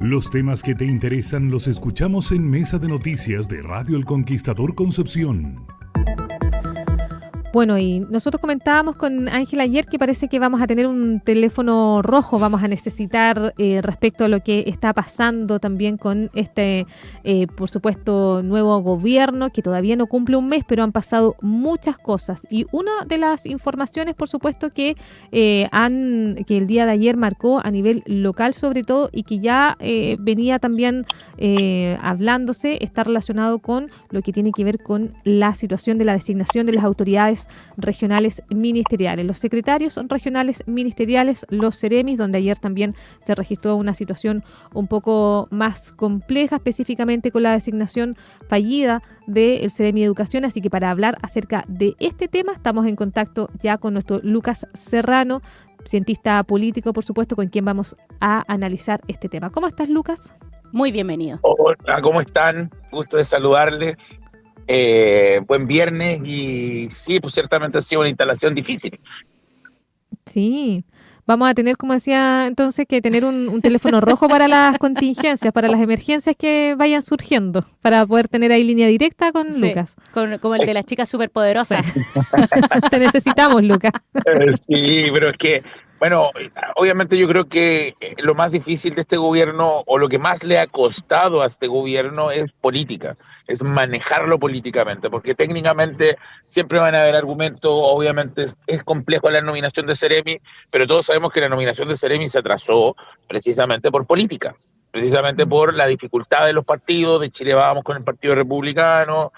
Los temas que te interesan los escuchamos en Mesa de Noticias de Radio El Conquistador Concepción. Bueno, y nosotros comentábamos con Ángela ayer que parece que vamos a tener un teléfono rojo, vamos a necesitar respecto a lo que está pasando también con este, por supuesto, nuevo gobierno que todavía no cumple un mes, pero han pasado muchas cosas. Y una de las informaciones, por supuesto, que que el día de ayer marcó a nivel local sobre todo y que ya venía también hablándose, está relacionado con lo que tiene que ver con la situación de la designación de las autoridades regionales ministeriales, los secretarios regionales ministeriales, los seremis, donde ayer también se registró una situación un poco más compleja, específicamente con la designación fallida del Seremi de Educación. Así que para hablar acerca de este tema estamos en contacto ya con nuestro Lucas Serrano, cientista político, por supuesto, con quien vamos a analizar este tema. ¿Cómo estás, Lucas? Muy bienvenido. Hola, ¿cómo están? Gusto de saludarles. Buen viernes y sí, pues ciertamente ha sido una instalación difícil. Sí, vamos a tener, como decía entonces, que tener un teléfono rojo para las contingencias, para las emergencias que vayan surgiendo, para poder tener ahí línea directa con Lucas. Como el de las chicas superpoderosas. Sí. Te necesitamos, Lucas. Sí, pero es que, bueno, obviamente yo creo que lo más difícil de este gobierno o lo que más le ha costado a este gobierno es política, es manejarlo políticamente, porque técnicamente siempre van a haber argumentos, obviamente es complejo la nominación de Seremi, pero todos sabemos que la nominación de Seremi se atrasó precisamente por política, precisamente por la dificultad de los partidos. De Chile Vamos con el Partido Republicano,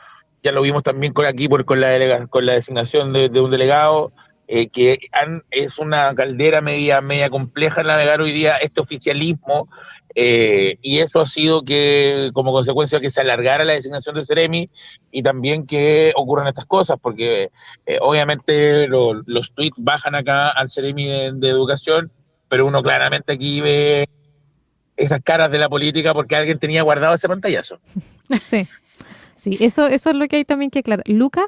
ya lo vimos también con la designación de un delegado, es una caldera media compleja navegar hoy día este oficialismo, y eso ha sido que como consecuencia que se alargara la designación de Seremi y también que ocurran estas cosas, porque obviamente los tweets bajan acá al Seremi de Educación, pero uno claramente aquí ve esas caras de la política porque alguien tenía guardado ese pantallazo. Sí, sí, eso es lo que hay también que aclarar. Lucas,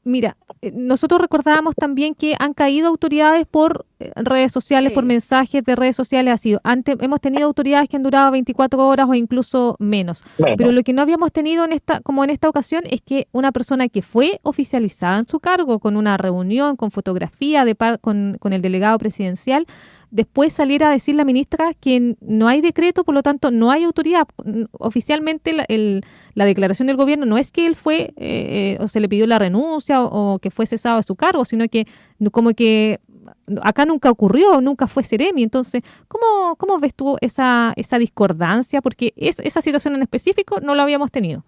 mira, nosotros recordábamos también que han caído autoridades por redes sociales, Sí. por mensajes de redes sociales. Antes hemos tenido autoridades que han durado 24 horas o incluso menos. Bueno, Pero lo que no habíamos tenido como en esta ocasión es que una persona que fue oficializada en su cargo con una reunión, con fotografía con el delegado presidencial, después saliera a decir la ministra que no hay decreto, por lo tanto no hay autoridad. Oficialmente la declaración del gobierno no es que él fue o se le pidió la renuncia o que fue cesado de su cargo, sino que como que acá nunca ocurrió, nunca fue Seremi. Entonces, ¿cómo ves tú esa discordancia? Porque esa situación en específico no la habíamos tenido.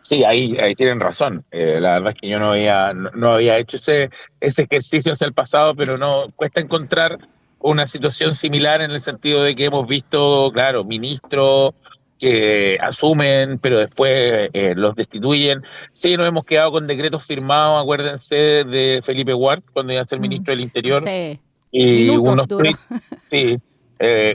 sí, ahí tienen razón. La verdad es que yo no había hecho ese ejercicio hacia el pasado, pero no cuesta encontrar una situación similar en el sentido de que hemos visto, claro, ministros que asumen, pero después los destituyen. Sí, nos hemos quedado con decretos firmados, acuérdense de Felipe Ward cuando iba a ser Mm. ministro del Interior, Sí. y Minutos unos duró. tweets, sí,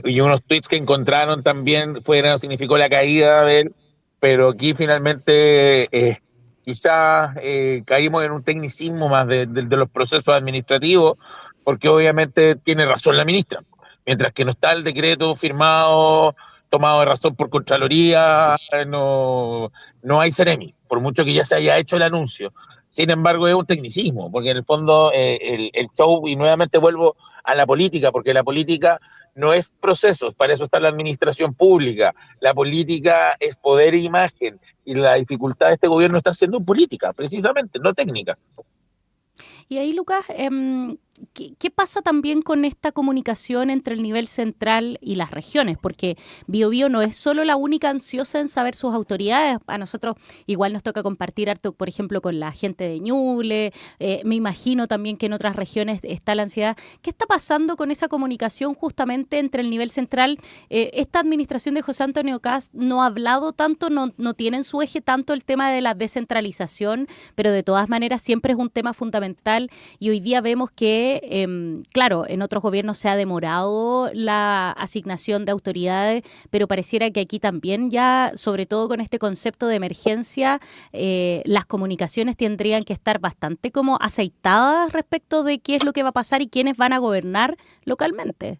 y unos tweets que encontraron también significó la caída de él, pero aquí finalmente quizás caímos en un tecnicismo más de los procesos administrativos, porque obviamente tiene razón la ministra. Mientras que no está el decreto firmado, tomado de razón por Contraloría, no hay Seremi, por mucho que ya se haya hecho el anuncio. Sin embargo, es un tecnicismo, porque en el fondo el show, y nuevamente vuelvo a la política, porque la política no es procesos, para eso está la administración pública. La política es poder e imagen, y la dificultad de este gobierno está siendo política, precisamente, no técnica. Y ahí, Lucas, ¿qué pasa también con esta comunicación entre el nivel central y las regiones? Porque Biobío no es solo la única ansiosa en saber sus autoridades. A nosotros igual nos toca compartir harto, por ejemplo, con la gente de Ñuble. Me imagino también que en otras regiones está la ansiedad. ¿Qué está pasando con esa comunicación justamente entre el nivel central? Esta administración de José Antonio Kast no ha hablado tanto, no tiene en su eje tanto el tema de la descentralización, pero de todas maneras siempre es un tema fundamental, y hoy día vemos que, claro, en otros gobiernos se ha demorado la asignación de autoridades, pero pareciera que aquí también ya, sobre todo con este concepto de emergencia, las comunicaciones tendrían que estar bastante como aceitadas respecto de qué es lo que va a pasar y quiénes van a gobernar localmente.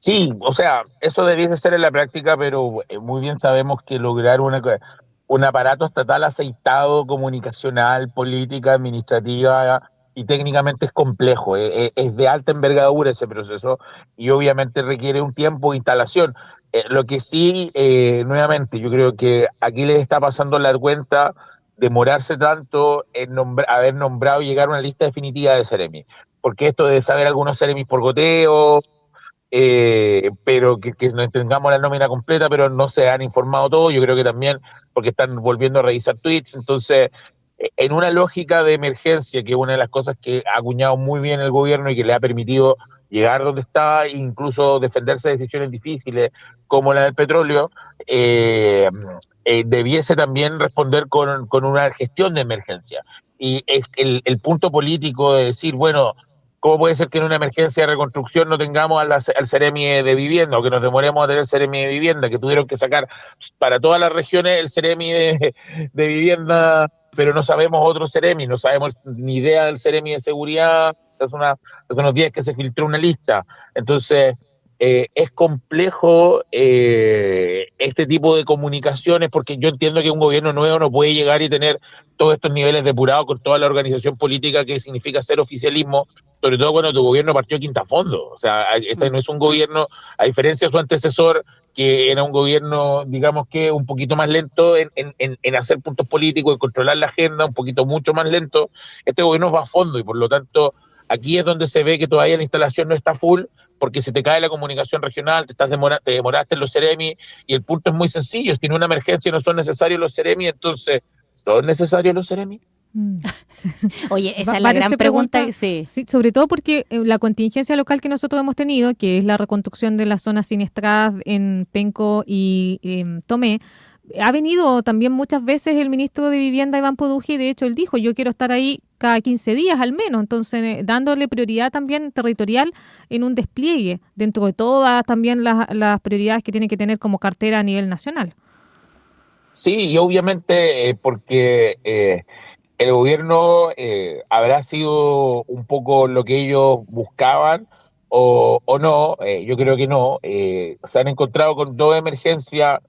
Sí, o sea, eso debiese ser en la práctica, pero muy bien sabemos que lograr un aparato estatal aceitado, comunicacional, política, administrativa y técnicamente es complejo, es de alta envergadura ese proceso y obviamente requiere un tiempo de instalación. Lo que sí, nuevamente, yo creo que aquí les está pasando la cuenta demorarse tanto en haber nombrado y llegar a una lista definitiva de Ceremi, porque esto de saber algunos Ceremis por goteo, pero que no tengamos la nómina completa, pero no se han informado todos, yo creo que también porque están volviendo a revisar tweets, entonces en una lógica de emergencia, que es una de las cosas que ha acuñado muy bien el gobierno y que le ha permitido llegar donde está, incluso defenderse de decisiones difíciles como la del petróleo, debiese también responder con una gestión de emergencia. Y es el punto político de decir, bueno, ¿cómo puede ser que en una emergencia de reconstrucción no tengamos al Ceremi de vivienda o que nos demoremos a tener el Ceremi de vivienda, que tuvieron que sacar para todas las regiones el Ceremi de vivienda, pero no sabemos otro Ceremi, no sabemos ni idea del Ceremi de seguridad? Hace unos días que se filtró una lista. Entonces, es complejo este tipo de comunicaciones porque yo entiendo que un gobierno nuevo no puede llegar y tener todos estos niveles depurados con toda la organización política que significa ser oficialismo, sobre todo cuando tu gobierno partió quintafondo. O sea, este no es un gobierno, a diferencia de su antecesor, que era un gobierno, digamos que un poquito más lento en hacer puntos políticos, en controlar la agenda, un poquito mucho más lento. Este gobierno va a fondo y por lo tanto aquí es donde se ve que todavía la instalación no está full, porque se te cae la comunicación regional, te demoraste en los Ceremi, y el punto es muy sencillo: si en una emergencia no son necesarios los Ceremi, entonces, ¿son necesarios los Ceremi? Oye, esa es la gran pregunta. Sí. Sí, sobre todo porque la contingencia local que nosotros hemos tenido, que es la reconstrucción de las zonas siniestradas en Penco y Tomé, ha venido también muchas veces el ministro de Vivienda, Iván Poduje, y de hecho él dijo, yo quiero estar ahí cada 15 días al menos, entonces dándole prioridad también territorial en un despliegue, dentro de todas también las prioridades que tiene que tener como cartera a nivel nacional. Sí, y obviamente porque el gobierno habrá sido un poco lo que ellos buscaban o no. Yo creo que no. Se han encontrado con dos emergencias,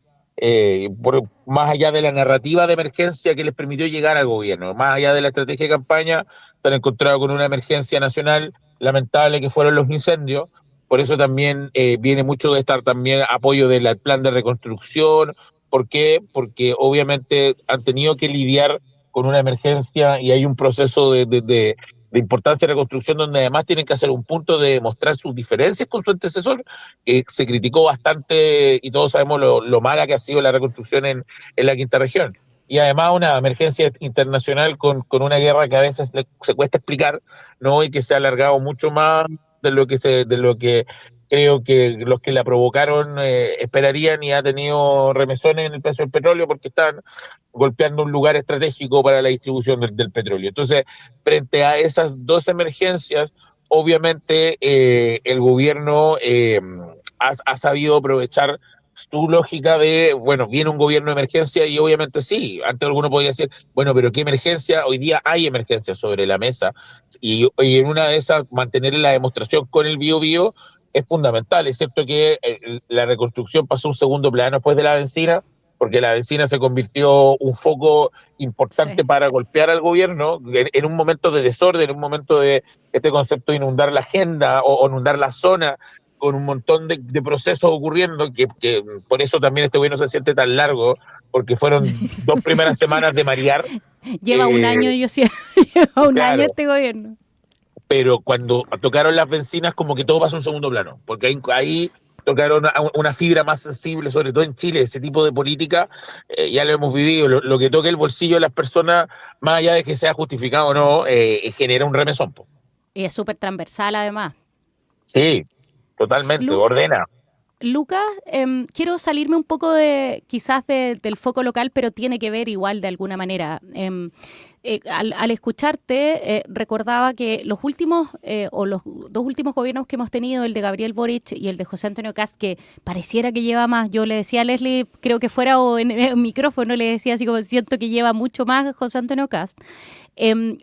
más allá de la narrativa de emergencia que les permitió llegar al gobierno, más allá de la estrategia de campaña, se han encontrado con una emergencia nacional lamentable que fueron los incendios. Por eso también viene mucho de estar también apoyo del plan de reconstrucción. ¿Por qué? Porque obviamente han tenido que lidiar con una emergencia y hay un proceso de importancia de reconstrucción donde además tienen que hacer un punto de mostrar sus diferencias con su antecesor, que se criticó bastante y todos sabemos lo mala que ha sido la reconstrucción en la quinta región. Y además una emergencia internacional con una guerra que a veces se cuesta explicar, ¿no? Y que se ha alargado mucho más de lo que creo que los que la provocaron esperarían, y ha tenido remesones en el precio del petróleo porque están golpeando un lugar estratégico para la distribución del petróleo. Entonces, frente a esas dos emergencias, obviamente el gobierno ha sabido aprovechar su lógica de, bueno, viene un gobierno de emergencia y obviamente sí, antes alguno podría decir, bueno, pero ¿qué emergencia? Hoy día hay emergencias sobre la mesa y en una de esas mantener la demostración con el Bio es fundamental. Es cierto que la reconstrucción pasó a un segundo plano después de la benzina, porque la benzina se convirtió un foco importante para golpear al gobierno en un momento de desorden, en un momento de este concepto de inundar la agenda o inundar la zona, con un montón de procesos ocurriendo, que por eso también este gobierno se siente tan largo, porque fueron 2 primeras semanas de marear. Lleva un año, yo sí, lleva un año este gobierno. Pero cuando tocaron las bencinas, como que todo pasó a un segundo plano, porque ahí tocaron una fibra más sensible, sobre todo en Chile, ese tipo de política, ya lo hemos vivido, lo que toque el bolsillo de las personas, más allá de que sea justificado o no, genera un remesón. Y es súper transversal además. Sí, totalmente, ordena. Lucas, quiero salirme un poco quizás del foco local, pero tiene que ver igual de alguna manera. Al escucharte, recordaba que los últimos o los dos últimos gobiernos que hemos tenido, el de Gabriel Boric y el de José Antonio Kast, que pareciera que lleva más, yo le decía a Leslie, creo que fuera o en el micrófono, le decía así como siento que lleva mucho más José Antonio Kast,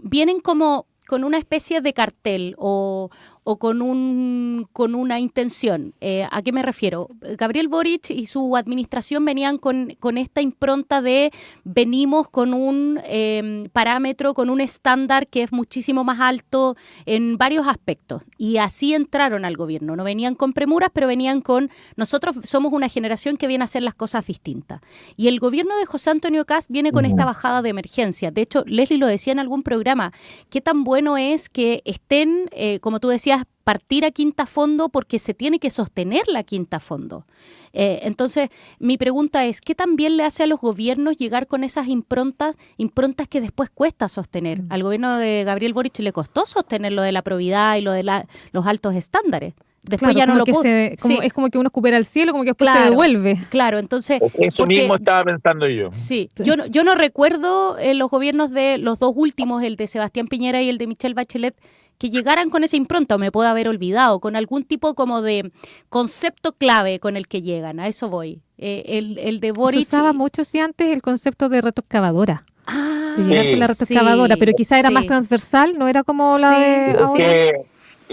vienen como con una especie de cartel o o con una intención. ¿A qué me refiero? Gabriel Boric y su administración venían con esta impronta de venimos con un parámetro, con un estándar que es muchísimo más alto en varios aspectos. Y así entraron al gobierno. No venían con premuras, pero venían con nosotros somos una generación que viene a hacer las cosas distintas. Y el gobierno de José Antonio Kast viene con esta bajada de emergencia. De hecho, Leslie lo decía en algún programa, qué tan bueno es que estén, como tú decías, partir a Quinta Fondo porque se tiene que sostener la Quinta Fondo. Entonces, mi pregunta es, ¿qué tan bien le hace a los gobiernos llegar con esas improntas que después cuesta sostener? Al gobierno de Gabriel Boric le costó sostener lo de la probidad y lo de los altos estándares. Después ya no lo pudo. Es como que uno escupera al cielo, como que después claro, se devuelve. Claro, entonces... Eso mismo estaba pensando yo. Sí, yo no recuerdo los gobiernos de los dos últimos, el de Sebastián Piñera y el de Michelle Bachelet, que llegaran con esa impronta, o me puedo haber olvidado, con algún tipo como de concepto clave con el que llegan, a eso voy. El de Boric... Se usaba mucho, sí, antes el concepto de retroexcavadora. Sí, la retroexcavadora, pero quizá era más transversal, no era como la de ahora.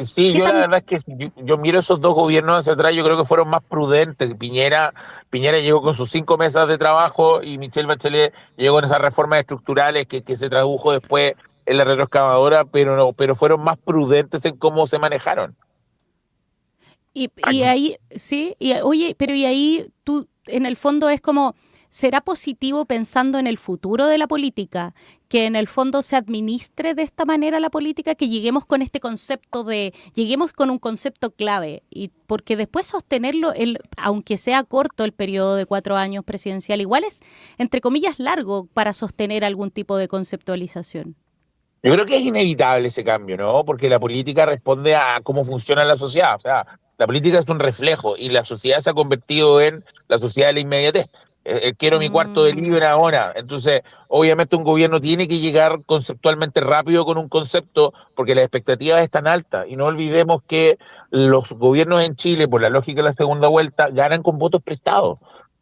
Sí, yo la verdad es que yo miro esos dos gobiernos hacia atrás, yo creo que fueron más prudentes. Piñera llegó con sus 5 mesas de trabajo y Michelle Bachelet llegó con esas reformas estructurales que se tradujo después en la retroexcavadora, pero fueron más prudentes en cómo se manejaron. Y ahí, sí, oye, pero y ahí tú, en el fondo es como, ¿será positivo pensando en el futuro de la política, que en el fondo se administre de esta manera la política, que lleguemos con este concepto lleguemos con un concepto clave? Y porque después sostenerlo, aunque sea corto el periodo de 4 años presidencial, igual es, entre comillas, largo para sostener algún tipo de conceptualización. Yo creo que es inevitable ese cambio, ¿no? Porque la política responde a cómo funciona la sociedad. O sea, la política es un reflejo y la sociedad se ha convertido en la sociedad de la inmediatez. Quiero mi cuarto de libra ahora. Entonces, obviamente un gobierno tiene que llegar conceptualmente rápido con un concepto porque las expectativas están altas. Y no olvidemos que los gobiernos en Chile, por la lógica de la segunda vuelta, ganan con votos prestados.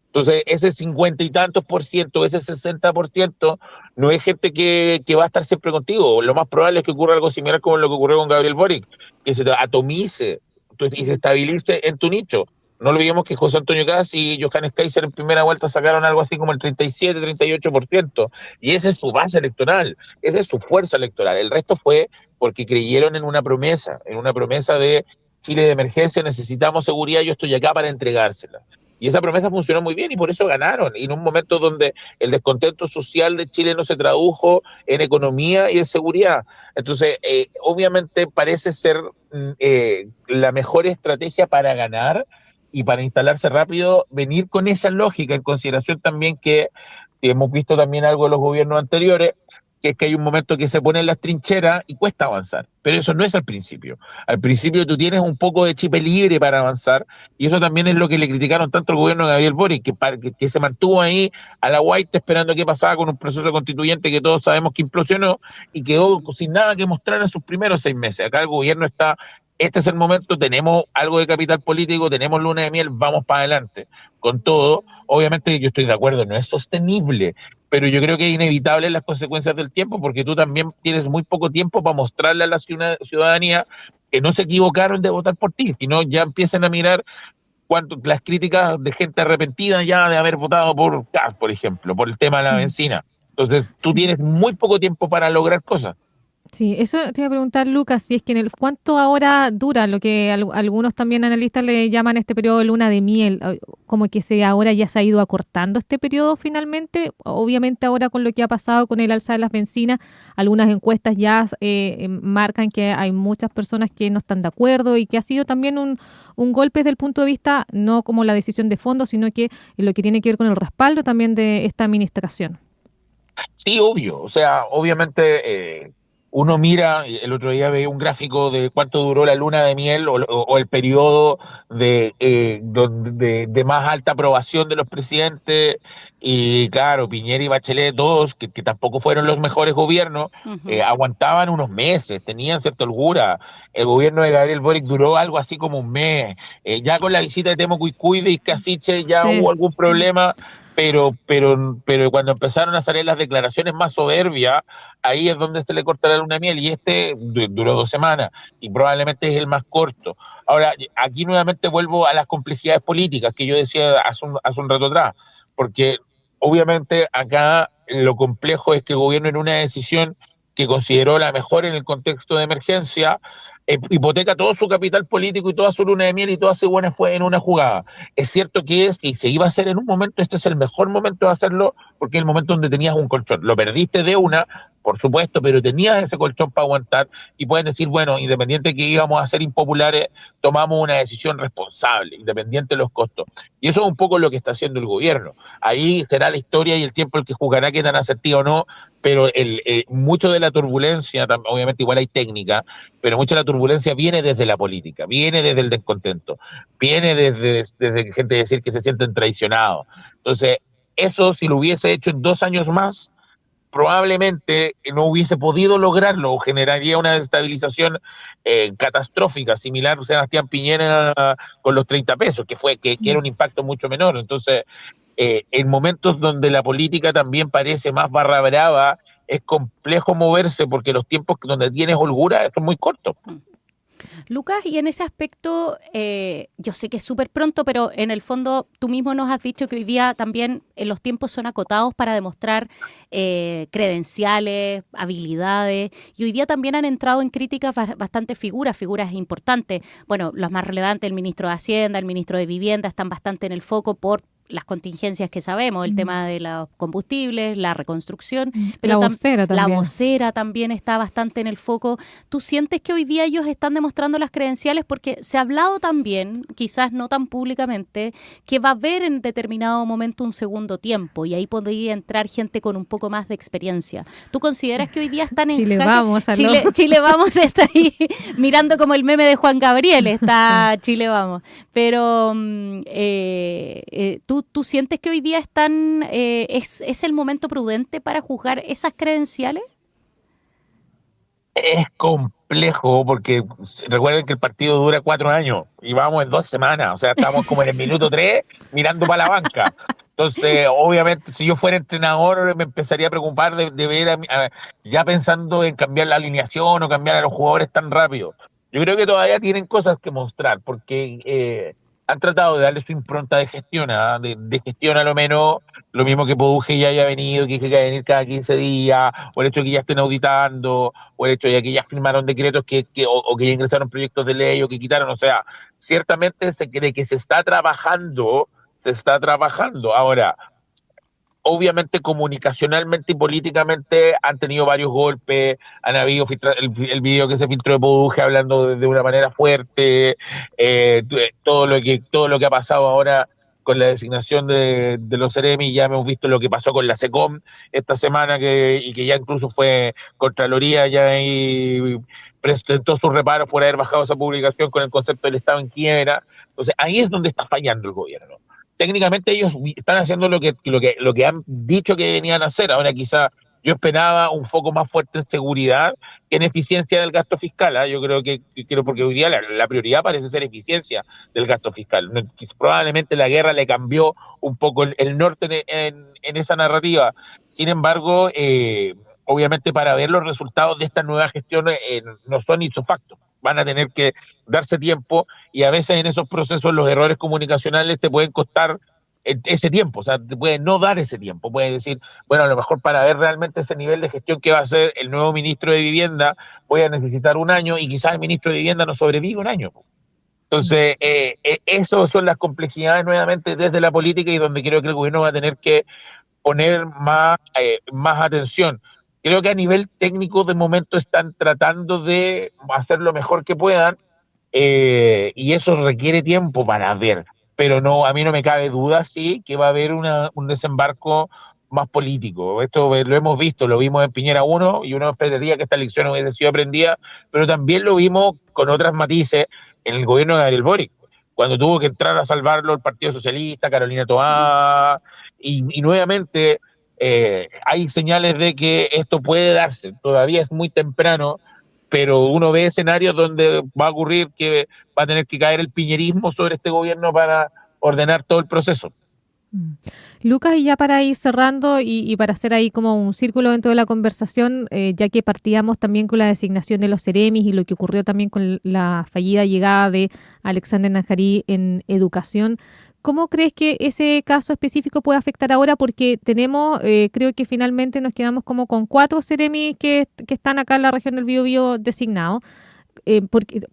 Entonces, ese 50 y tantos por ciento, ese 60%, no es gente que va a estar siempre contigo. Lo más probable es que ocurra algo similar como lo que ocurrió con Gabriel Boric, que se atomice y se estabilice en tu nicho. No olvidemos que José Antonio Kast y Johannes Kaiser en primera vuelta sacaron algo así como el 37, 38%, y esa es su base electoral, esa es su fuerza electoral. El resto fue porque creyeron en una promesa de Chile de emergencia, necesitamos seguridad, yo estoy acá para entregársela. Y esa promesa funcionó muy bien y por eso ganaron. Y en un momento donde el descontento social de Chile no se tradujo en economía y en seguridad. Entonces, obviamente parece ser la mejor estrategia para ganar y para instalarse rápido, venir con esa lógica, en consideración también que hemos visto también algo de los gobiernos anteriores, que es que hay un momento que se pone en las trincheras y cuesta avanzar, pero eso no es al principio. Al principio tú tienes un poco de chipe libre para avanzar, y eso también es lo que le criticaron tanto al gobierno de Gabriel Boric, que se mantuvo ahí a la guaita esperando qué pasaba con un proceso constituyente que todos sabemos que implosionó y quedó sin nada que mostrar en sus primeros 6 meses. Acá el gobierno está, este es el momento, tenemos algo de capital político, tenemos luna de miel, vamos para adelante. Con todo, obviamente yo estoy de acuerdo, no es sostenible, pero yo creo que es inevitable las consecuencias del tiempo, porque tú también tienes muy poco tiempo para mostrarle a la ciudadanía que no se equivocaron de votar por ti, sino ya empiezan a mirar las críticas de gente arrepentida ya de haber votado por Kast, por ejemplo, por el tema de la benzina. Entonces tú tienes muy poco tiempo para lograr cosas. Sí, eso te iba a preguntar, Lucas, si es que ¿cuánto ahora dura lo que algunos también analistas le llaman este periodo de luna de miel? Como que ahora ya se ha ido acortando este periodo finalmente. Obviamente ahora con lo que ha pasado con el alza de las bencinas, algunas encuestas ya marcan que hay muchas personas que no están de acuerdo y que ha sido también un golpe desde el punto de vista, no como la decisión de fondo, sino que lo que tiene que ver con el respaldo también de esta administración. Sí, obvio. O sea, obviamente... uno mira, el otro día veía un gráfico de cuánto duró la luna de miel o el periodo de más alta aprobación de los presidentes, y claro, Piñera y Bachelet, todos, que tampoco fueron los mejores gobiernos, aguantaban unos meses, tenían cierta holgura. El gobierno de Gabriel Boric duró algo así como un mes. Ya con la visita de Temo Cuicuy y Casiche ya hubo algún problema, pero cuando empezaron a salir las declaraciones más soberbias, ahí es donde se le corta la luna de miel, y duró 2 semanas, y probablemente es el más corto. Ahora, aquí nuevamente vuelvo a las complejidades políticas que yo decía hace un rato atrás, porque obviamente acá lo complejo es que el gobierno en una decisión que consideró la mejor en el contexto de emergencia, hipoteca todo su capital político y toda su luna de miel y toda su buena fue en una jugada. Es cierto que y se iba a hacer en un momento, este es el mejor momento de hacerlo, porque es el momento donde tenías un colchón. Lo perdiste de una, por supuesto, pero tenías ese colchón para aguantar, y pueden decir, bueno, independiente que íbamos a ser impopulares, tomamos una decisión responsable, independiente de los costos. Y eso es un poco lo que está haciendo el gobierno. Ahí será la historia y el tiempo el que jugará qué tan asertivo o no, pero mucho de la turbulencia, obviamente igual hay técnica, pero mucha de la turbulencia viene desde la política, viene desde el descontento, viene desde gente decir que se sienten traicionados. Entonces, eso si lo hubiese hecho en 2 años más, probablemente no hubiese podido lograrlo, o generaría una desestabilización catastrófica, similar a Sebastián Piñera con los 30 pesos, que era un impacto mucho menor. Entonces, en momentos donde la política también parece más barra brava, es complejo moverse porque los tiempos donde tienes holgura son muy cortos. Lucas, y en ese aspecto, yo sé que es súper pronto, pero en el fondo tú mismo nos has dicho que hoy día también los tiempos son acotados para demostrar credenciales, habilidades, y hoy día también han entrado en críticas bastantes figuras importantes. Bueno, las más relevantes, el ministro de Hacienda, el ministro de Vivienda, están bastante en el foco por las contingencias que sabemos, el tema de los combustibles, la reconstrucción, pero la vocera también está bastante en el foco. ¿Tú sientes que hoy día ellos están demostrando las credenciales? Porque se ha hablado también, quizás no tan públicamente, que va a haber en determinado momento un segundo tiempo, y ahí podría entrar gente con un poco más de experiencia. ¿Tú consideras que hoy día están en Chile Vamos, Chile Vamos está ahí mirando como el meme de Juan Gabriel, está Chile Vamos, pero ¿Tú sientes que hoy día es el momento prudente para juzgar esas credenciales? Es complejo porque recuerden que el partido dura 4 años y vamos en 2 semanas, o sea, estamos como en el minuto 3 mirando para la banca. Entonces, obviamente, si yo fuera entrenador, me empezaría a preocupar de ver, ya pensando en cambiar la alineación o cambiar a los jugadores tan rápido. Yo creo que todavía tienen cosas que mostrar porque han tratado de darle su impronta de gestión, de gestión a lo menos, lo mismo que Poduje ya haya venido, que hay que venir cada 15 días, o el hecho de que ya estén auditando, o el hecho de que ya firmaron decretos o que ya ingresaron proyectos de ley o que quitaron. O sea, ciertamente se cree que se está trabajando. Ahora, obviamente comunicacionalmente y políticamente han tenido varios golpes, han habido el video que se filtró de Poduje hablando de una manera fuerte, todo lo que ha pasado ahora con la designación de los Ceremi. Ya hemos visto lo que pasó con la SECOM esta semana, y que ya incluso fue Contraloría ya ahí presentó sus reparos por haber bajado esa publicación con el concepto del Estado en quiebra. Entonces ahí es donde está fallando el gobierno. Técnicamente ellos están haciendo lo que han dicho que venían a hacer. Ahora quizá yo esperaba un foco más fuerte en seguridad que en eficiencia del gasto fiscal. Yo creo porque hoy día la prioridad parece ser eficiencia del gasto fiscal. Probablemente la guerra le cambió un poco el norte en esa narrativa. Sin embargo, obviamente para ver los resultados de esta nueva gestión no son ipso-facto. Van a tener que darse tiempo, y a veces en esos procesos los errores comunicacionales te pueden costar ese tiempo, o sea, te pueden no dar ese tiempo. Puedes decir, bueno, a lo mejor para ver realmente ese nivel de gestión que va a hacer el nuevo ministro de Vivienda voy a necesitar 1 año, y quizás el ministro de Vivienda no sobrevive 1 año. Entonces, esas son las complejidades nuevamente desde la política, y donde creo que el gobierno va a tener que poner más atención. Creo que a nivel técnico de momento están tratando de hacer lo mejor que puedan, y eso requiere tiempo para ver, pero no, a mí no me cabe duda, sí, que va a haber un desembarco más político. Esto lo hemos visto, lo vimos en Piñera 1, y uno esperaría que esta elección hubiese sido aprendida, pero también lo vimos con otras matices en el gobierno de Gabriel Boric, cuando tuvo que entrar a salvarlo el Partido Socialista, Carolina Toá, y nuevamente hay señales de que esto puede darse. Todavía es muy temprano, pero uno ve escenarios donde va a ocurrir que va a tener que caer el piñerismo sobre este gobierno para ordenar todo el proceso. Lucas, y ya para ir cerrando y para hacer ahí como un círculo dentro de la conversación, ya que partíamos también con la designación de los seremis y lo que ocurrió también con la fallida llegada de Alexander Najarí en educación, ¿cómo crees que ese caso específico puede afectar ahora? Porque tenemos, creo que finalmente nos quedamos como con 4 seremis que están acá en la región del Biobío designados.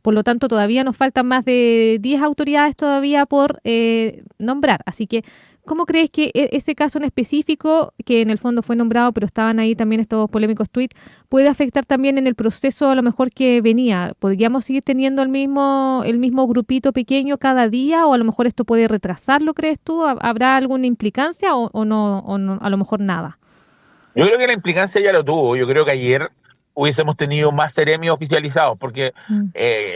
Por lo tanto, todavía nos faltan más de 10 autoridades todavía por nombrar. Así que, ¿cómo crees que ese caso en específico, que en el fondo fue nombrado, pero estaban ahí también estos polémicos tweets, puede afectar también en el proceso a lo mejor que venía? ¿Podríamos seguir teniendo el mismo grupito pequeño cada día, o a lo mejor esto puede retrasarlo, crees tú? ¿Habrá alguna implicancia o no, a lo mejor nada? Yo creo que la implicancia ya lo tuvo. Yo creo que ayer hubiésemos tenido más seremios oficializados, porque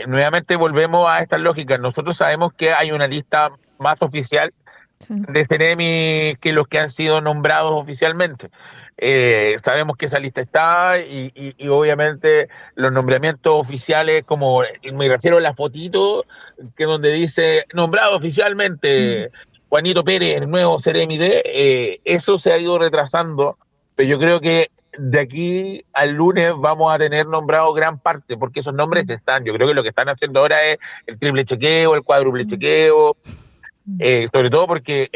nuevamente volvemos a esta lógica. Nosotros sabemos que hay una lista más oficial Sí. de seremi que los que han sido nombrados oficialmente. Sabemos que esa lista está y obviamente los nombramientos oficiales, como me refiero a la fotito, que donde dice nombrado oficialmente Juanito Pérez, el nuevo seremi eso se ha ido retrasando, pero yo creo que de aquí al lunes vamos a tener nombrado gran parte, porque esos nombres están. Yo creo que lo que están haciendo ahora es el triple chequeo, el cuádruple chequeo, sobre todo porque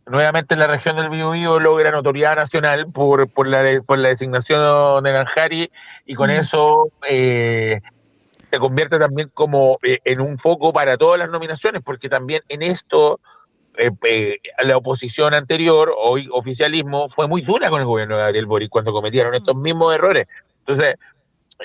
nuevamente en la región del Biobío logra notoriedad nacional por la designación de Nanjari, y con eso se convierte también como en un foco para todas las nominaciones, porque también en esto la oposición anterior, hoy oficialismo, fue muy dura con el gobierno de Gabriel Boric cuando cometieron estos mismos errores. Entonces,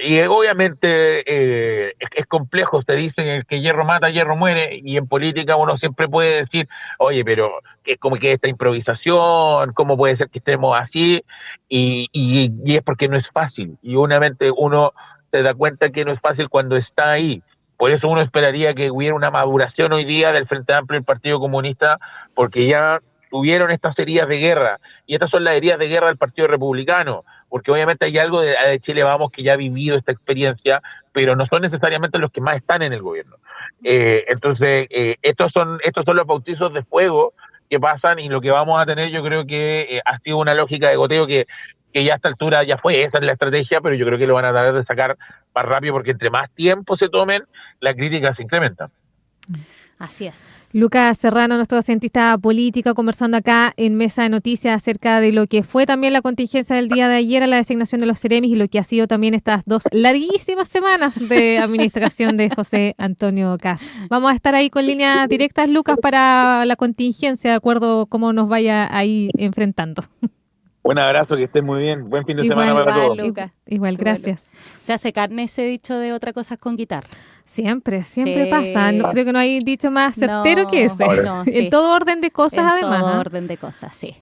y obviamente es complejo. Se dice que el que hierro mata, hierro muere, y en política uno siempre puede decir, oye, pero ¿cómo que esta improvisación? ¿Cómo puede ser que estemos así? Y es porque no es fácil, y obviamente uno se da cuenta que no es fácil cuando está ahí. Por eso uno esperaría que hubiera una maduración hoy día del Frente Amplio y el Partido Comunista, porque ya tuvieron estas heridas de guerra, y estas son las heridas de guerra del Partido Republicano, porque obviamente hay algo de Chile Vamos que ya ha vivido esta experiencia, pero no son necesariamente los que más están en el gobierno. Entonces, estos son los bautizos de fuego que pasan, y lo que vamos a tener, yo creo que ha sido una lógica de goteo que ya a esta altura ya fue, esa es la estrategia, pero yo creo que lo van a tratar de sacar más rápido, porque entre más tiempo se tomen, la crítica se incrementa. Así es. Lucas Serrano, nuestro cientista político, conversando acá en Mesa de Noticias acerca de lo que fue también la contingencia del día de ayer a la designación de los seremis, y lo que ha sido también estas 2 larguísimas semanas de administración de José Antonio Kast. Vamos a estar ahí con líneas directas, Lucas, para la contingencia, de acuerdo a cómo nos vaya ahí enfrentando. Un abrazo, que estén muy bien. Buen fin de semana para todos. Lucas. Igual, gracias. Se hace carne ese dicho de otra cosa con guitarra. Siempre Sí. pasa. No, creo que no hay dicho más certero que ese. No, sí. En todo orden de cosas, En además. todo ¿eh? orden de cosas, sí.